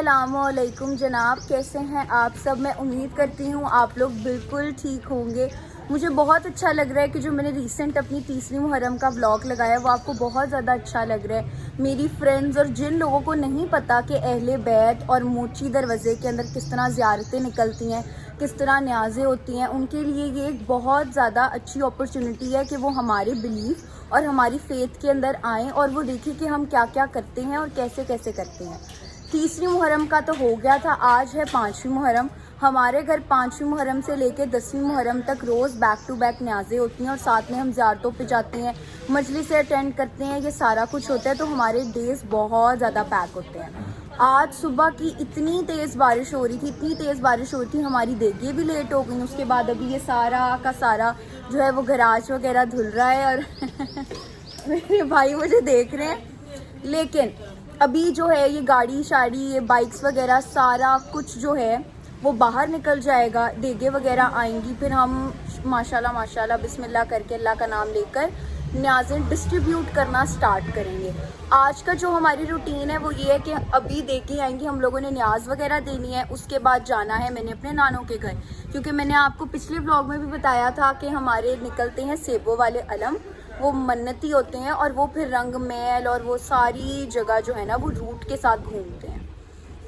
अस्सलामुअलैकुम जनाब, कैसे हैं आप सब। मैं उम्मीद करती हूँ आप लोग बिल्कुल ठीक होंगे। मुझे बहुत अच्छा लग रहा है कि जो मैंने रिसेंट अपनी तीसरी मुहर्रम का व्लॉग लगाया वो आपको बहुत ज़्यादा अच्छा लग रहा है। मेरी फ्रेंड्स और जिन लोगों को नहीं पता कि अहले बैत और मोची दरवाज़े के अंदर किस तरह ज़ियारतें निकलती हैं, किस तरह न्याज़ें होती हैं, उनके लिए ये एक बहुत ज़्यादा अच्छी अपॉर्चुनिटी है कि वो हमारे बिलीफ और हमारी फ़ेथ के अंदर आएँ और वो देखें कि हम क्या क्या करते हैं और कैसे कैसे करते हैं। तीसरी मुहर्रम का तो हो गया था, आज है पाँचवीं मुहर्रम। हमारे घर पाँचवीं मुहर्रम से लेकर 10वीं मुहर्रम तक रोज़ बैक टू बैक न्याज़ें होती हैं और साथ में हम ज़ियारतों पे जाते हैं, मजलिस अटेंड करते हैं, ये सारा कुछ होता है। तो हमारे डेज़ बहुत ज़्यादा पैक होते हैं। आज सुबह की इतनी तेज़ बारिश हो रही थी, इतनी तेज़ बारिश हो रही थी, हमारी देगे भी लेट हो गई। उसके बाद अभी ये सारा का सारा जो है वो गराज वगैरह धुल रहा है और मेरे भाई मुझे देख रहे हैं। लेकिन अभी जो है ये गाड़ी शाड़ी, ये बाइक्स वगैरह सारा कुछ जो है वो बाहर निकल जाएगा, देगे वगैरह आएंगी, फिर हम माशाल्लाह माशाल्लाह बिस्मिल्लाह करके अल्लाह का नाम लेकर न्याज़ें डिस्ट्रीब्यूट करना स्टार्ट करेंगे। आज का जो हमारी रूटीन है वो ये है कि अभी देगे आएंगी, हम लोगों ने न्याज़ वगैरह देनी है, उसके बाद जाना है मैंने अपने नानों के घर, क्योंकि मैंने आपको पिछले व्लॉग में भी बताया था कि हमारे निकलते हैं सेबों वाले अलम, वो मन्नती होते हैं और वो फिर रंग महल और वो सारी जगह जो है ना वो रूट के साथ घूमते हैं।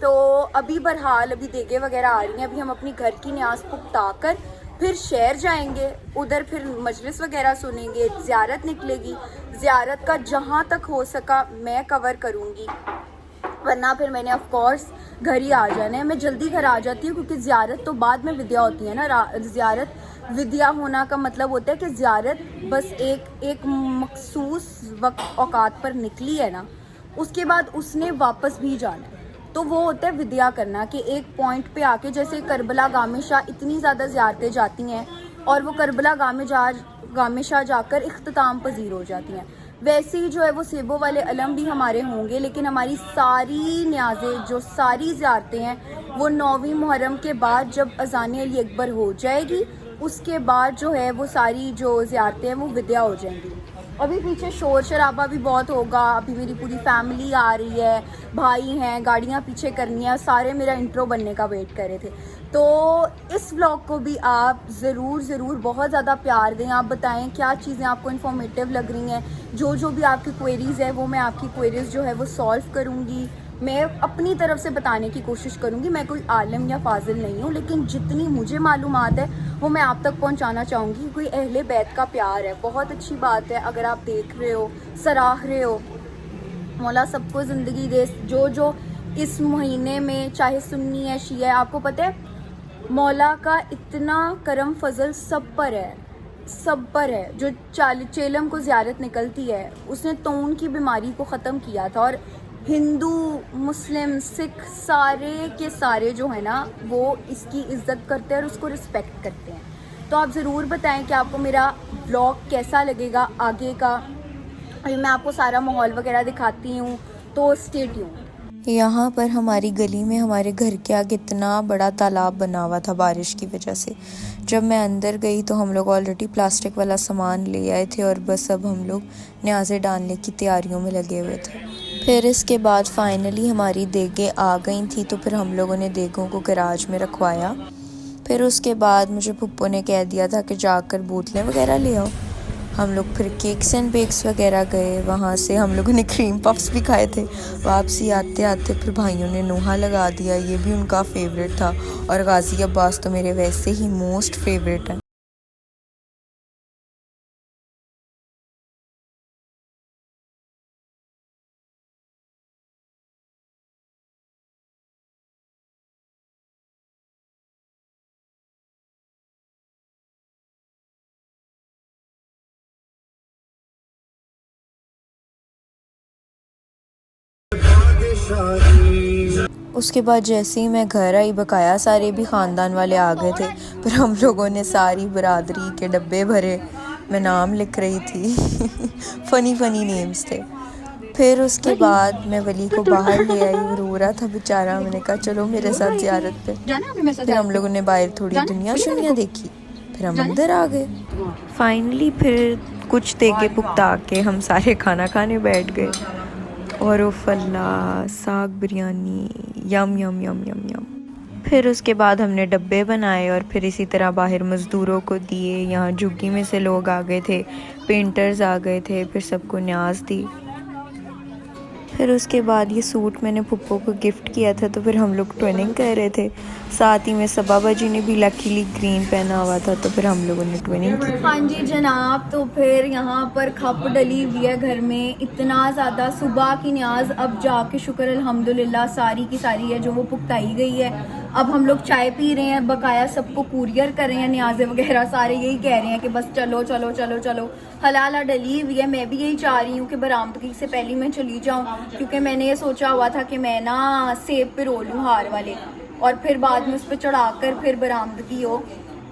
तो अभी बहरहाल अभी देगे वगैरह आ रही हैं, अभी हम अपनी घर की न्याज़ पुख्ता कर फिर शहर जाएंगे, उधर फिर मजलिस वगैरह सुनेंगे, ज़ियारत निकलेगी। ज़ियारत का जहाँ तक हो सका मैं कवर करूँगी, वरना फिर मैंने ऑफ कोर्स घर ही आ जाना है। मैं जल्दी घर आ जाती हूँ क्योंकि ज़ियारत तो बाद में विद्या होती है ना। ज़ियारत विद्या होना का मतलब होता है कि ज़ियारत बस एक मखसूस वक्त औकात पर निकली है ना, उसके बाद उसने वापस भी जाना है, तो वो होता है विद्या करना। कि एक पॉइंट पे आके, जैसे करबला गामे शाह इतनी ज़्यादा ज़ियारतें जाती हैं और वो करबला गामे शाह जाकर इख्तिताम पजीर हो जाती हैं, वैसे ही जो है वो सेबों वाले अलम भी हमारे होंगे। लेकिन हमारी सारी न्याज़ें, जो सारी ज़ियारतें हैं, वो 9वीं मुहर्रम के बाद जब अज़ान अली अकबर हो जाएगी, उसके बाद जो है वो सारी जो ज़ियारतें हैं वो विद्या हो जाएंगी। अभी पीछे शोर शराबा भी बहुत होगा, अभी मेरी पूरी फैमिली आ रही है, भाई हैं, गाड़ियाँ पीछे करनी है, सारे मेरा इंट्रो बनने का वेट कर रहे थे। तो इस व्लॉग को भी आप ज़रूर बहुत ज़्यादा प्यार दें। आप बताएं क्या चीज़ें आपको इन्फॉर्मेटिव लग रही हैं, जो भी आपकी क्वेरीज़ है वो मैं आपकी क्वेरीज़ जो है वो सॉल्व करूँगी। मैं अपनी तरफ से बताने की कोशिश करूँगी। मैं कोई आलिम या फाजिल नहीं हूँ, लेकिन जितनी मुझे मालूमात है वो मैं आप तक पहुँचाना चाहूँगी। कोई अहले बैत का प्यार है, बहुत अच्छी बात है। अगर आप देख रहे हो, सराह रहे हो, मौला सबको ज़िंदगी दे। जो इस महीने में चाहे सुन्नी है शिया है, आपको पता है मौला का इतना करम फजल सब पर है। जो चेलम को ज़ियारत निकलती है, उसने तौन की बीमारी को ख़त्म किया था और हिंदू मुस्लिम सिख सारे के सारे जो है ना वो इसकी इज़्ज़त करते हैं और उसको रिस्पेक्ट करते हैं। तो आप ज़रूर बताएं कि आपको मेरा व्लॉग कैसा लगेगा आगे का। अभी मैं आपको सारा माहौल वगैरह दिखाती हूँ, तो स्टे ट्यून्ड। यहाँ पर हमारी गली में हमारे घर के आगे इतना बड़ा तालाब बना हुआ था बारिश की वजह से। जब मैं अंदर गई तो हम लोग ऑलरेडी प्लास्टिक वाला सामान ले आए थे और बस अब हम लोग न्याज़ें डालने की तैयारियों में लगे हुए थे। फिर इसके बाद फाइनली हमारी देगें आ गई थी, तो फिर हम लोगों ने देगों को गराज में रखवाया। फिर उसके बाद मुझे पुप्पो ने कह दिया था कि जाकर बोतलें वगैरह ले आओ। हम लोग फिर केक्स एंड बेक्स वगैरह गए, वहाँ से हम लोगों ने क्रीम पफ्स भी खाए थे। वापसी आते आते फिर भाइयों ने नोहा लगा दिया, ये भी उनका फेवरेट था। और गाज़ी अब्बास तो मेरे वैसे ही मोस्ट फेवरेट है। उसके बाद जैसे ही मैं घर आई, बकाया सारे भी ख़ानदान वाले आ गए थे। फिर हम लोगों ने सारी बरादरी के डब्बे भरे, मैं नाम लिख रही थी फ़नी नेम्स थे। फिर उसके बाद मैं वली को बाहर ले आई, वो रो रहा था बेचारा। मैंने कहा चलो मेरे साथ ज़ियारत पे। फिर हम लोगों ने बाहर थोड़ी दुनिया शुनिया देखी, फिर हम अंदर आ गए। फाइनली फिर कुछ देके पुख्ता के हम सारे खाना खाने बैठ गए। और उफल्ला साग बिरयानी, यम यम यम यम यम। फिर उसके बाद हमने डब्बे बनाए और फिर इसी तरह बाहर मज़दूरों को दिए। यहाँ झुग्गी में से लोग आ गए थे, पेंटर्स आ गए थे, फिर सबको न्याज दी। फिर उसके बाद ये सूट मैंने पुप्पो को गिफ्ट किया था, तो फिर हम लोग ट्विनिंग कर रहे थे। साथ ही में सबाबा जी ने भी लकीली ग्रीन पहना हुआ था, तो फिर हम लोगों ने ट्विनिंग की। हाँ जी जनाब, तो फिर यहाँ पर खप डली हुई है घर में, इतना ज़्यादा। सुबह की न्याज अब जाके शुक्र अल्हम्दुलिल्लाह सारी की सारी है जो वो पुख्ताई गई है। अब हम लोग चाय पी रहे हैं, बकाया सबको कुरियर कर रहे हैं न्याज़ें वगैरह, सारे यही कह रहे हैं कि बस चलो चलो चलो चलो। हलाला डली हुई है, मैं भी यही चाह रही हूँ कि बरामदगी से पहले मैं चली जाऊँ, क्योंकि मैंने ये सोचा हुआ था कि मैं ना सेब पे रो लूँ हार वाले, और फिर बाद में उस पर चढ़ाकर फिर बरामदगी हो।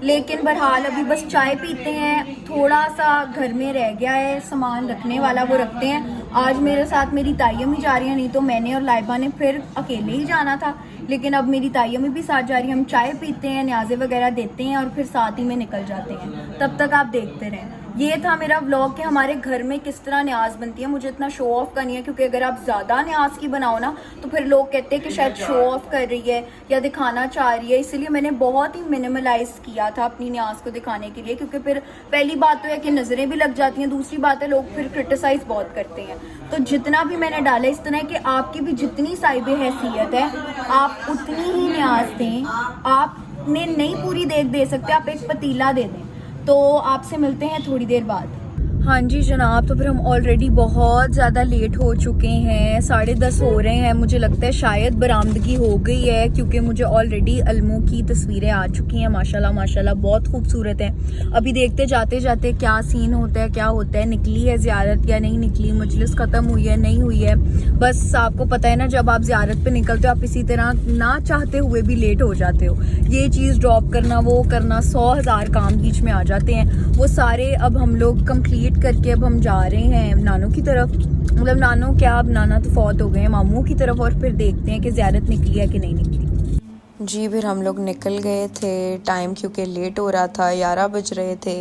लेकिन बहरहाल अभी बस चाय पीते हैं, थोड़ा सा घर में रह गया है सामान रखने वाला, वो रखते हैं। आज मेरे साथ मेरी तायम ही जा रही है, नहीं तो मैंने और लाइबा ने फिर अकेले ही जाना था, लेकिन अब मेरी तायम भी साथ जा रही है। हम चाय पीते हैं, न्याज़े वगैरह देते हैं और फिर साथ ही में निकल जाते हैं। तब तक आप देखते रहें। ये था मेरा व्लॉग कि हमारे घर में किस तरह न्याज बनती है। मुझे इतना शो ऑफ का नहीं है, क्योंकि अगर आप ज़्यादा न्याज की बनाओ ना तो फिर लोग कहते हैं कि शायद शो ऑफ कर रही है या दिखाना चाह रही है। इसलिए मैंने बहुत ही मिनिमलाइज किया था अपनी न्याज को दिखाने के लिए, क्योंकि फिर पहली बात तो है कि नज़रें भी लग जाती हैं, दूसरी बात है लोग फिर क्रिटिसाइज बहुत करते हैं। तो जितना भी मैंने डाला इस तरह कि आपकी भी जितनी साहिब हैसियत है आप उतनी ही न्याज दें। आपने नहीं पूरी देख दे सकते, आप एक पतीला दे दें। तो आपसे मिलते हैं थोड़ी देर बाद। हाँ जी जनाब, तो फिर हम ऑलरेडी बहुत ज़्यादा लेट हो चुके हैं, 10:30 हो रहे हैं। मुझे लगता है शायद बरामदगी हो गई है, क्योंकि मुझे ऑलरेडी अलमों की तस्वीरें आ चुकी हैं। माशाल्लाह माशाल्लाह बहुत खूबसूरत हैं। अभी देखते जाते जाते क्या सीन होता है, क्या होता है, निकली है ज़ियारत या नहीं निकली, मजलिस ख़त्म हुई है नहीं हुई है। बस आपको पता है ना, जब आप ज़ियारत पे निकलते हो आप इसी तरह ना चाहते हुए भी लेट हो जाते हो। ये चीज़ ड्रॉप करना, वो करना, 100,000 काम बीच में आ जाते हैं। वो सारे अब हम लोग कंप्लीट करके अब हम जा रहे हैं नानों की तरफ। मतलब नानों क्या, अब नाना तो फौत हो गए हैं, मामू की तरफ। और फिर देखते हैं कि ज़ियारत निकली है कि नहीं निकली। जी फिर हम लोग निकल गए थे टाइम, क्योंकि लेट हो रहा था, 11 बज रहे थे।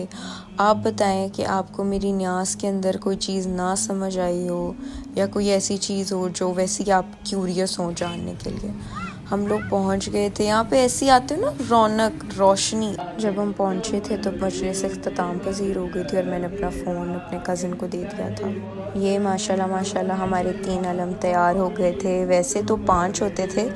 आप बताएं कि आपको मेरी न्यास के अंदर कोई चीज़ ना समझ आई हो या कोई ऐसी चीज़ हो जो वैसी आप क्यूरियस हो जानने के लिए। हम लोग पहुंच गए थे, यहाँ पे ऐसी आते हो ना रौनक रोशनी। जब हम पहुंचे थे तो मजलिस इख्तिताम पज़ीर हो गई थी और मैंने अपना फ़ोन अपने कज़न को दे दिया था। ये माशाल्लाह माशाल्लाह हमारे 3 अलम तैयार हो गए थे। वैसे तो 5 होते थे,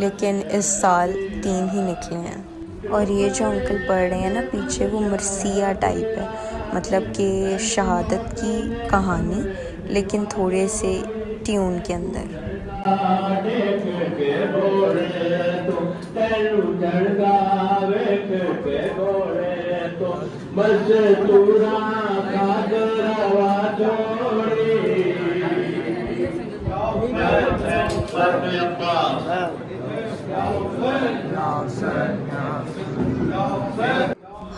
लेकिन इस साल 3 ही निकले हैं। और ये जो अंकल पढ़ रहे हैं ना पीछे, वो मरसिया टाइप है, मतलब कि शहादत की कहानी, लेकिन थोड़े से ट्यून के अंदर।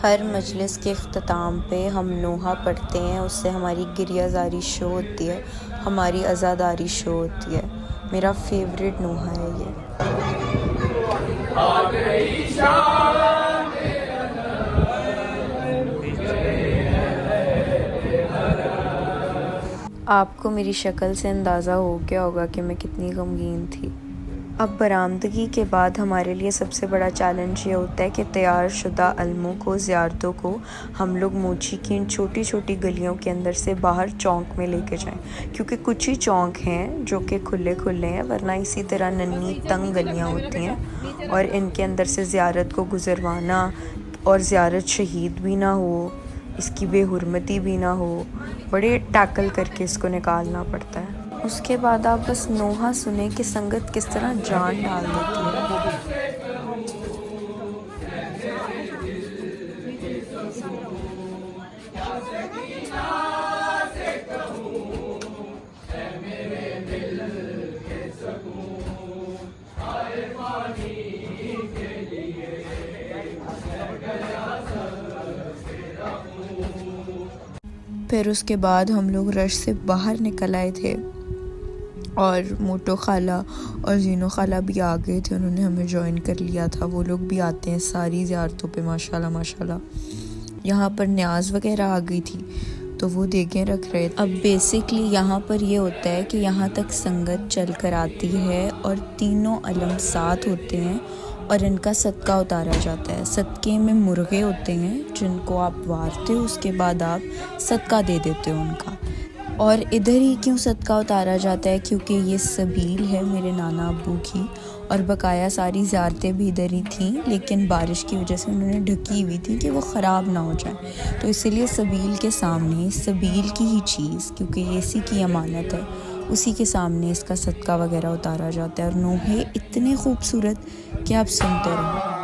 हर मजलिस के अख्ताम पे हम नोहा पढ़ते हैं, उससे हमारी गिरियाजारी शो होती है, हमारी आज़ादारी शो होती है। मेरा फेवरेट नोहा है ये। आपको मेरी शक्ल से अंदाज़ा हो गया होगा कि मैं कितनी गमगीन थी। अब बरामदगी के बाद हमारे लिए सबसे बड़ा चैलेंज ये होता है कि तैयार शुदा अलमों को, ज़ियारतों को हम लोग मोची की इन छोटी छोटी गलियों के अंदर से बाहर चौंक में लेके जाएं, क्योंकि कुछ ही चौंक हैं जो कि खुले खुले हैं, वरना इसी तरह नन्ही तंग गलियां होती हैं। और इनके अंदर से ज़ियारत को गुजरवाना और ज़ियारत शहीद भी ना हो, इसकी बेहुरमती भी ना हो, बड़े टैकल करके इसको निकालना पड़ता है। उसके बाद आप बस नोहा सुने कि संगत किस तरह जान डाल देती है। फिर उसके बाद हम लोग रश से बाहर निकल आए थे और मोटो खाला और जीनो खाला भी आ गए थे, उन्होंने हमें ज्वाइन कर लिया था। वो लोग भी आते हैं सारी ज़ियारतों पे माशाल्लाह माशाल्लाह। यहाँ पर न्याज वगैरह आ गई थी, तो वो देखें रख रहे थे। अब बेसिकली यहाँ पर ये होता है कि यहाँ तक संगत चल कर आती है और तीनों अलम साथ होते हैं और इनका सदका उतारा जाता है। सदके में मुर्गे होते हैं जिनको आप वारते हो, उसके बाद आप सदका दे देते हो उनका। और इधर ही क्यों सदका उतारा जाता है? क्योंकि ये सबील है मेरे नाना अब्बू की, और बकाया सारी ज़ियारतें भी इधर ही थीं, लेकिन बारिश की वजह से उन्होंने ढकी हुई थी कि वो ख़राब ना हो जाए। तो इसीलिए सबील के सामने सबील की ही चीज़, क्योंकि ये इसी की अमानत है, उसी के सामने इसका सदका वगैरह उतारा जाता है। और नोहे इतने खूबसूरत कि आप सुनते रहो।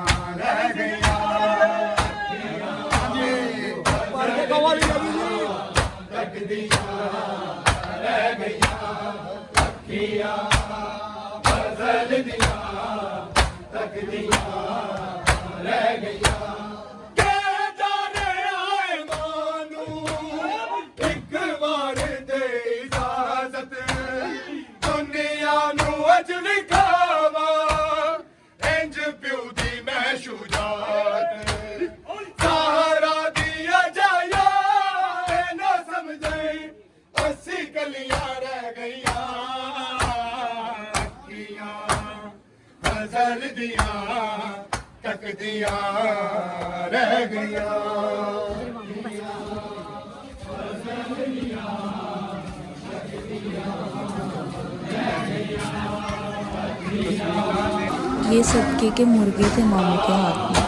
ये सदके के मुर्गे थे मामू के हाथ में।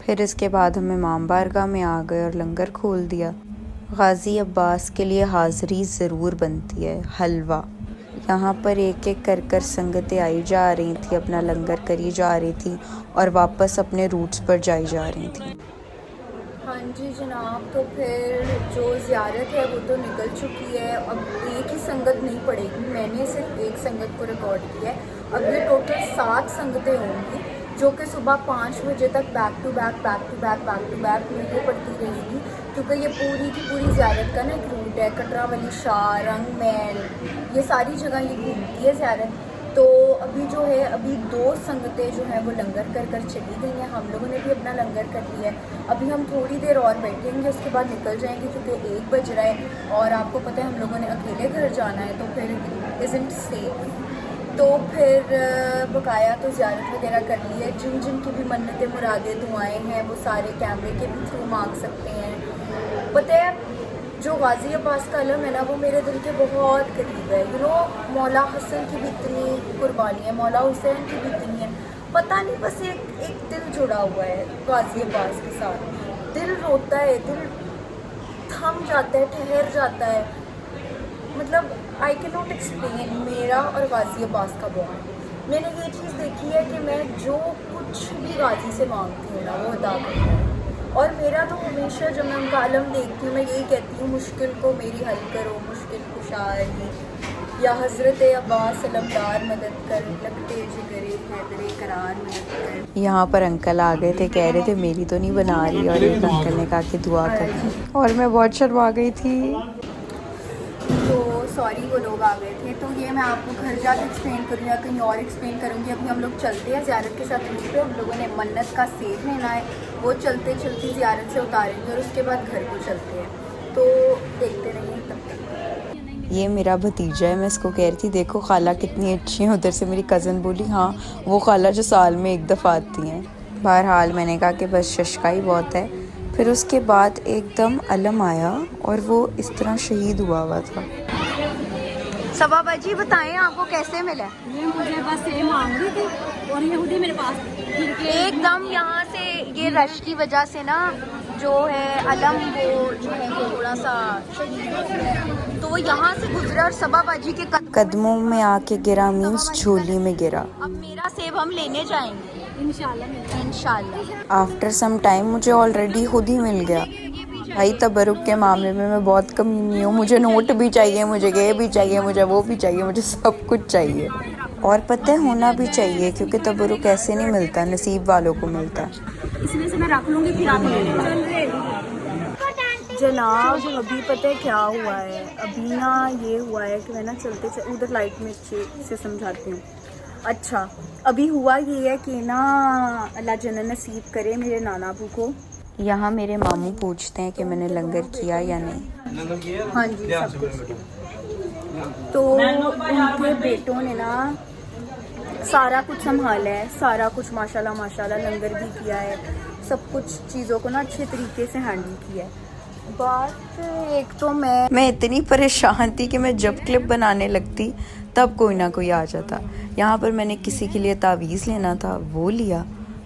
फिर इसके बाद हम इमाम बारगाह में आ गए और लंगर खोल दिया। गाजी अब्बास के लिए हाज़री ज़रूर बनती है, हलवा। यहाँ पर एक एक कर कर संगतें आई जा रही थी, अपना लंगर करी जा रही थी और वापस अपने रूट्स पर जाई जा रही थी। हाँ जी जनाब, तो फिर जो ज़ियारत है वो तो निकल चुकी है। अब एक ही संगत नहीं पड़ेगी, मैंने सिर्फ एक संगत को रिकॉर्ड किया है। अब ये टोटल 7 संगतें होंगी जो कि सुबह 5 बजे तक बैक टू बैक मुझे पड़ती रहेगी, क्योंकि ये पूरी की पूरी ज़ियारत का ना एक रूट है। कटरा वाली शाह, रंग महल, ये सारी जगह ये घूमती है ज़ियारत। तो अभी जो है, अभी 2 संगतें जो हैं वो लंगर कर कर चली गई हैं। हम लोगों ने भी अपना लंगर कर लिया है। अभी हम थोड़ी देर और बैठेंगे, उसके बाद निकल जाएंगे, क्योंकि 1 बज रहा है और आपको पता है हम लोगों ने अकेले घर जाना है, तो फिर इज़न्ट सेफ। तो फिर बकाया तो ज़ियारत वगैरह कर ली है। जिन जिन की भी मन्नतें मुरादें दुआएं हैं वो सारे कैमरे के भी थ्रू मांग सकते हैं। पता है जो गाजी अब्बास का अलम है ना, वो मेरे दिल के बहुत करीब है। यू नो, मौला हसन की भी इतनी कुर्बानी है, मौला हुसैन की भी इतनी है। पता नहीं, बस एक दिल जुड़ा हुआ है गाजी अब्बास के साथ। दिल रोता है, दिल थम जाता है, ठहर जाता है। मतलब आई कैन नॉट एक्सप्लेन मेरा और गाजी अब्बास का बॉन्ड। मैंने ये चीज़ देखी है कि मैं जो कुछ भी गाजी से मांगती हूँ ना, वो अदा करता है। और मेरा तो हमेशा जब मैं उनका अलम देखती हूँ, मैं यही कहती हूँ, मुश्किल को मेरी हल करो, मुश्किल कुशारी, या हज़रत अब्बास अलमदार मदद कर, लगते जिगरे हैदरे करार मदद कर। यहाँ पर अंकल आ गए थे, कह रहे थे मेरी तो नहीं बना रही, और एक अंकल ने कहा कि दुआ कर, और मैं बहुत शर्मा गई थी। तो सॉरी वो लोग आ गए थे। तो ये मैं आपको घर जाकर एक्सप्लेन करूँ या कहीं और एक्सप्लेन करूँगी। अभी हम लोग चलते हैं ज़ियारत के साथ रूट पे। हम लोगों ने मन्नत का सेब लेना है, वो चलते चलते ज़ियारत से उतारेंगे और उसके बाद घर को चलते हैं। तो देखते रहिए तब तक। ये मेरा भतीजा है, मैं इसको कह रही थी देखो खाला कितनी अच्छी है। उधर से मेरी कज़न बोली हाँ वो खाला जो साल में एक दफ़ा आती हैं। बहरहाल मैंने कहा कि बस शशकाई बहुत है। फिर उसके बाद एकदम अलम आया और वो इस तरह शहीद हुआ था। सबा बाजी बताएं आपको कैसे मिला? ये मुझे बस ये मांग रही थी और यहूदी मेरे पास गिर के एकदम यहाँ से ये रश की वजह से ना जो है अलम वो जो है वो थोड़ा सा शहीद हो गया है। तो वो यहाँ से गुजरा और सबा बाजी के कदमों में आके गिरा मीन्स झोली में गिरा। अब मेरा सेब हम लेने जाएंगे इंशाल्लाह। आफ्टर सम टाइम मुझे ऑलरेडी खुद ही मिल गया। भाई तबरुक के मामले में मैं बहुत कमीनी हूँ। मुझे नोट भी चाहिए, मुझे ये भी चाहिए, मुझे वो भी चाहिए, मुझे सब कुछ चाहिए। और पता है होना भी चाहिए क्योंकि तबरुक ऐसे नहीं मिलता, नसीब वालों को मिलता। इसमें से मैं रख लूँगी फिर आप ले लेना। जनाब अभी पता है क्या हुआ है? अभी ना ये हुआ है कि मैं ना चलते उधर लाइट में अच्छे से समझाती हूँ। अच्छा अभी हुआ ये है कि ना अल्लाह जन्नत नसीब करे मेरे नाना अबू को। यहाँ मेरे मामू पूछते हैं कि मैंने लंगर किया या नहीं। हाँ जी सब कुछ। तो उनके बेटों ने ना सारा कुछ संभाला है, सारा कुछ माशाल्लाह माशाल्लाह, लंगर भी किया है, सब कुछ चीज़ों को ना अच्छे तरीके से हैंडल किया है। बात एक तो मैं इतनी परेशान थी कि मैं जब क्लिप बनाने लगती तब कोई ना कोई आ जाता। यहाँ पर मैंने किसी के लिए तावीज़ लेना था, वो लिया।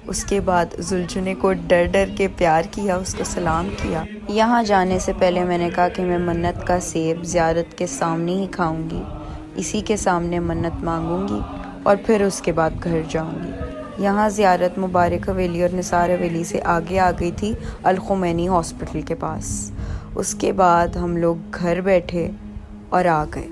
उसके बाद जुलझुने को डर डर के प्यार किया, उसको सलाम किया। यहाँ जाने से पहले मैंने कहा कि मैं मन्नत का सेब ज़ियारत के सामने ही खाऊंगी, इसी के सामने मन्नत मांगूंगी और फिर उसके बाद घर जाऊंगी। यहाँ ज़ियारत मुबारक हवेली और निसार हवेली से आगे आ गई थी अल खुमैनी हॉस्पिटल के पास। उसके बाद हम लोग घर बैठे और आ गए।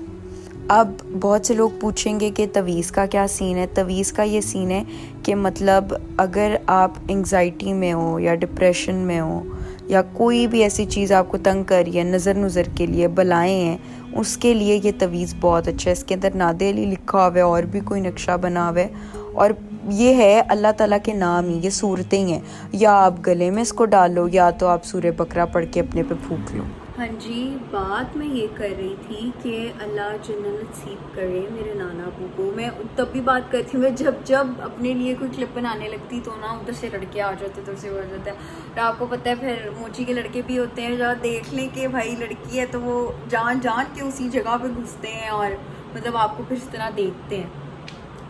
अब बहुत से लोग पूछेंगे कि तवीज़ का क्या सीन है। तवीज़ का ये सीन है कि मतलब अगर आप एंग्जाइटी में हो या डिप्रेशन में हो या कोई भी ऐसी चीज़ आपको तंग कर रही है, नज़र के लिए बलाएं हैं, उसके लिए ये तवीज़ बहुत अच्छा है। इसके अंदर नादे अली लिखा हुआ है और भी कोई नक्शा बना हुआ है और ये है अल्लाह ताला के नाम ही, ये सूरतें ही हैं। या आप गले में इसको डालो या तो आप सूरह बकरा पढ़ के अपने पे फूंक लो। हाँ जी, बात मैं ये कर रही थी कि अल्लाह जन्नत नसीब करे मेरे नाना अबू को। मैं तब भी बात करती हूँ, मैं जब अपने लिए कोई क्लिप बनाने लगती तो ना उधर से लड़के आ जाते, उधर से हो जाता है। और आपको पता है फिर मोची के लड़के भी होते हैं, जहाँ देख लें कि भाई लड़की है तो वो जान के उसी जगह पे घुसते हैं और मतलब आपको फिर इस तरह देखते हैं।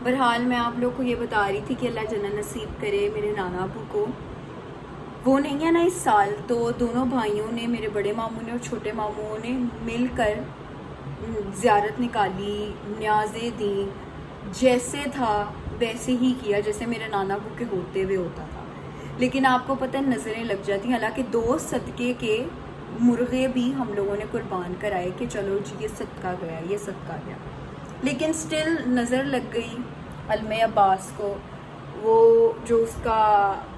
बहरहाल मैं आप लोग को ये बता रही थी कि अल्लाह जन्नत नसीब करे मेरे नाना अबू को। वो नहीं है ना इस साल, तो दोनों भाइयों ने, मेरे बड़े मामू ने और छोटे मामू ने मिलकर ज़ियारत निकाली, न्याज़ें दी, जैसे था वैसे ही किया जैसे मेरे नाना अबू के होते हुए होता था। लेकिन आपको पता है नज़रें लग जाती। हालांकि 2 सदक़े के मुर्गे भी हम लोगों ने कुर्बान कराए कि चलो जी ये सदका गया, ये सदका गया, लेकिन स्टिल नज़र लग गई अलमे अब्बास को। वो जो उसका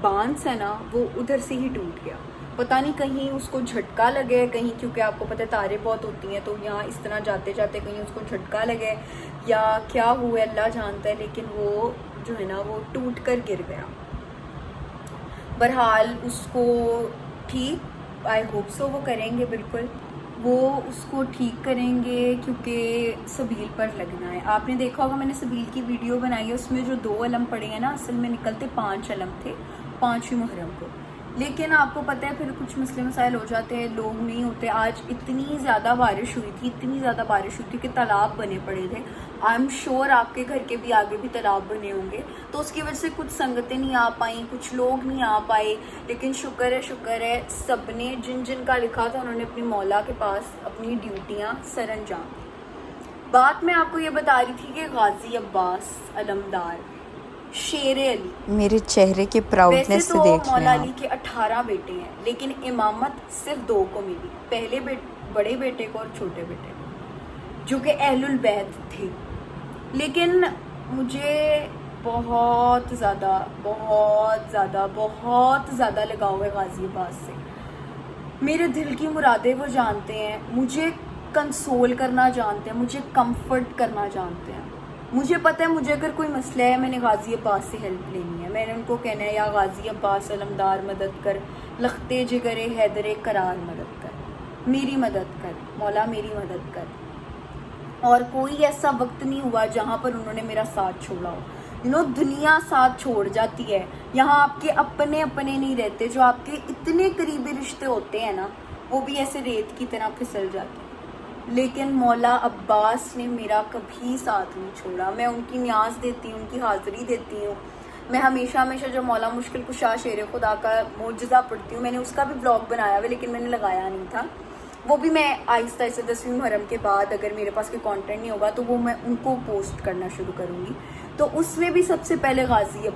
बांस है ना वो उधर से ही टूट गया। पता नहीं कहीं उसको झटका लगे, कहीं क्योंकि आपको पता है तारें बहुत होती हैं तो यहाँ इस तरह जाते जाते कहीं उसको झटका लगे या क्या हुआ अल्लाह जानता है, लेकिन वो जो है ना वो टूट कर गिर गया। बहरहाल उसको ठीक, आई होप सो वो करेंगे, बिल्कुल वो उसको ठीक करेंगे क्योंकि सबील पर लगना है। आपने देखा होगा मैंने सबील की वीडियो बनाई है, उसमें जो 2 अलम पड़े हैं ना असल में निकलते 5 अलम थे 5वीं मुहर्रम को। लेकिन आपको पता है फिर कुछ मसले मसाइल हो जाते हैं, लोग नहीं होते। आज इतनी ज़्यादा बारिश हुई थी, इतनी ज़्यादा बारिश हुई थी कि तालाब बने पड़े थे। आई एम श्योर आपके घर के भी आगे भी तालाब बने होंगे, तो उसकी वजह से कुछ संगतें नहीं आ पाई, कुछ लोग नहीं आ पाए। लेकिन शुक्र है सब ने जिन जिन का लिखा था उन्होंने अपनी मौला के पास अपनी ड्यूटियाँ सरअंजाम। बात मैं आपको ये बता रही थी कि गाजी अब्बास अलमदार शेर अली, मेरे चेहरे के प्राउडनेस से देख मौला अली के 18 बेटे हैं, लेकिन इमामत सिर्फ 2 को मिली, पहले बड़े बेटे को और छोटे बेटे को, जो कि अहलुल बैत थे। लेकिन मुझे बहुत ज़्यादा लगाव है गाजी अब्बास से। मेरे दिल की मुरादें वो जानते हैं। मुझे कंसोल करना जानते हैं, मुझे कंफर्ट करना जानते हैं। मुझे पता है मुझे अगर कोई मसला है मैंने गाजी अब्बास से हेल्प लेनी है, मैंने उनको कहना है या गाजी अब्बास अलमदार मदद कर, लखते जिगरे हैदरे करार मदद कर, मेरी मदद कर मौला, मेरी मदद कर। और कोई ऐसा वक्त नहीं हुआ जहाँ पर उन्होंने मेरा साथ छोड़ा हो। दुनिया साथ छोड़ जाती है, यहाँ आपके अपने अपने नहीं रहते, जो आपके इतने करीबी रिश्ते होते हैं ना वो भी ऐसे रेत की तरह फिसल जाते हैं। लेकिन मौला अब्बास ने मेरा कभी साथ नहीं छोड़ा। मैं उनकी न्याज देती हूँ, उनकी हाज़िरी देती हूँ। मैं हमेशा हमेशा जो मौला मुश्किल कुशा शेर खुदा का मोजज़ा पढ़ती हूँ, मैंने उसका भी ब्लॉग बनाया हुआ लेकिन मैंने लगाया नहीं था। वो भी मैं आहिस्ता आहिस्ता 10वीं मुहर्रम के बाद अगर मेरे पास कोई कंटेंट नहीं होगा तो वो मैं उनको पोस्ट करना शुरू करूँगी। तो उसमें भी सबसे पहले गाजी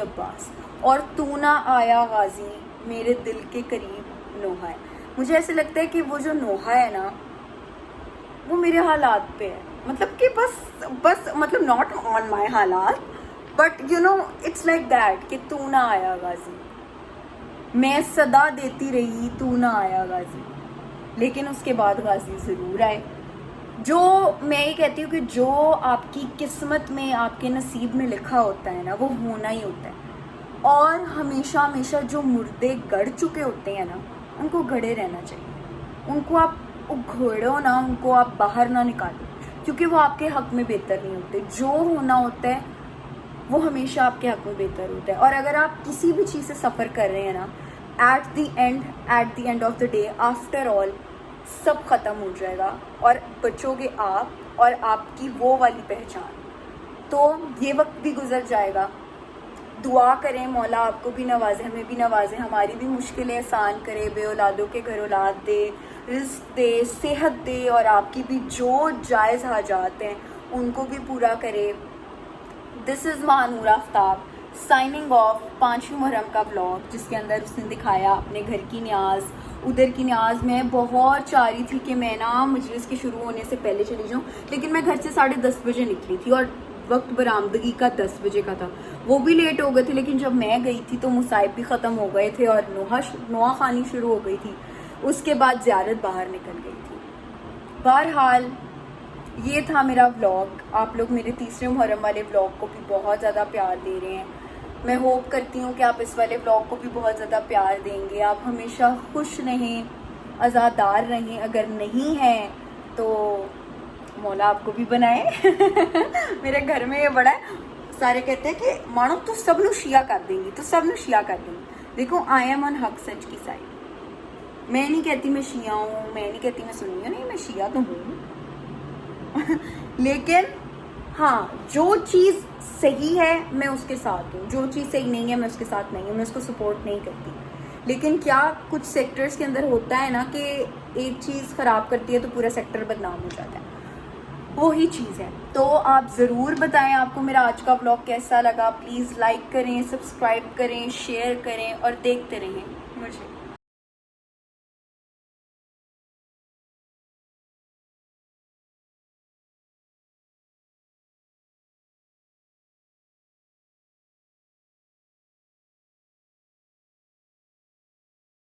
अब्बास और तू ना आया गाजी मेरे दिल के करीब नोहा है। मुझे ऐसे लगता है कि वो जो नोहा है ना वो मेरे हालात पे है, मतलब कि बस मतलब नॉट ऑन माई हालात बट इट्स लाइक दैट कि तू ना आया गाजी। मैं सदा देती रही तू ना आया गाजी, लेकिन उसके बाद गाजी ज़रूर आए। जो मैं ये कहती हूँ कि जो आपकी किस्मत में आपके नसीब में लिखा होता है ना वो होना ही होता है। और हमेशा हमेशा जो मुर्दे गड़ चुके होते हैं ना उनको गड़े रहना चाहिए, उनको आप घोड़ो ना, उनको आप बाहर ना निकालो, क्योंकि वो आपके हक़ में बेहतर नहीं होते। जो होना होता है वो हमेशा आपके हक़ में बेहतर होता है। और अगर आप किसी भी चीज़ से सफ़र कर रहे हैं ना, at the end of the day after all सब ख़त्म हो जाएगा और बचोगे आप और आपकी वो वाली पहचान। तो ये वक्त भी गुजर जाएगा। दुआ करें मौला आपको भी नवाजे, हमें भी नवाजे, हमारी भी मुश्किलें आसान करे, बे औलादों के घर औलाद दे, रिज़्क़ दे, सेहत दे और आपकी भी जो जायज़ हाजात हैं उनको भी पूरा करे। This is Mahanoor Aftab signing off 5वीं मुहर्रम का व्लॉग, जिसके अंदर उसने दिखाया अपने घर की न्याज, उधर की न्याज। मैं बहुत चाह रही थी कि मैं ना मजलिस के शुरू होने से पहले चली जाऊँ, लेकिन मैं घर से 10:30 बजे निकली थी और वक्त बरामदगी का 10 बजे का था। वो भी लेट हो गए थे, लेकिन जब मैं गई थी तो मुसाइब भी ख़त्म हो गए थे और नोहा खानी शुरू हो गई थी। उसके बाद ज़ियारत बाहर निकल गई थी। बहरहाल ये था मेरा व्लॉग। आप लोग मेरे 3रे मुहर्रम वाले व्लॉग को भी बहुत ज़्यादा प्यार दे रहे हैं। मैं होप करती हूँ कि आप इस वाले व्लॉग को भी बहुत ज़्यादा प्यार देंगे। आप हमेशा खुश रहें, आज़ादार रहें। अगर नहीं हैं तो मौला आपको भी बनाए। मेरे घर में ये बड़ा है, सारे कहते हैं कि मानो तो सब नू शिया कर देंगी, तो सब नू शिया कर देंगी। देखो आई एम ऑन हक सच की साइड। मैं नहीं कहती मैं शिया हूँ, मैं नहीं कहती मैं सुन्नी हूँ, नहीं मैं शिया तो हूँ। लेकिन हाँ, जो चीज़ सही है मैं उसके साथ हूँ, जो चीज़ सही नहीं है मैं उसके साथ नहीं हूँ, मैं उसको सपोर्ट नहीं करती। लेकिन क्या कुछ सेक्टर्स के अंदर होता है ना कि एक चीज़ ख़राब करती है तो पूरा सेक्टर बदनाम हो जाता है, वही चीज़ है। तो आप ज़रूर बताएं आपको मेरा आज का व्लॉग कैसा लगा। प्लीज़ लाइक करें, सब्सक्राइब करें, शेयर करें और देखते रहें मुझे।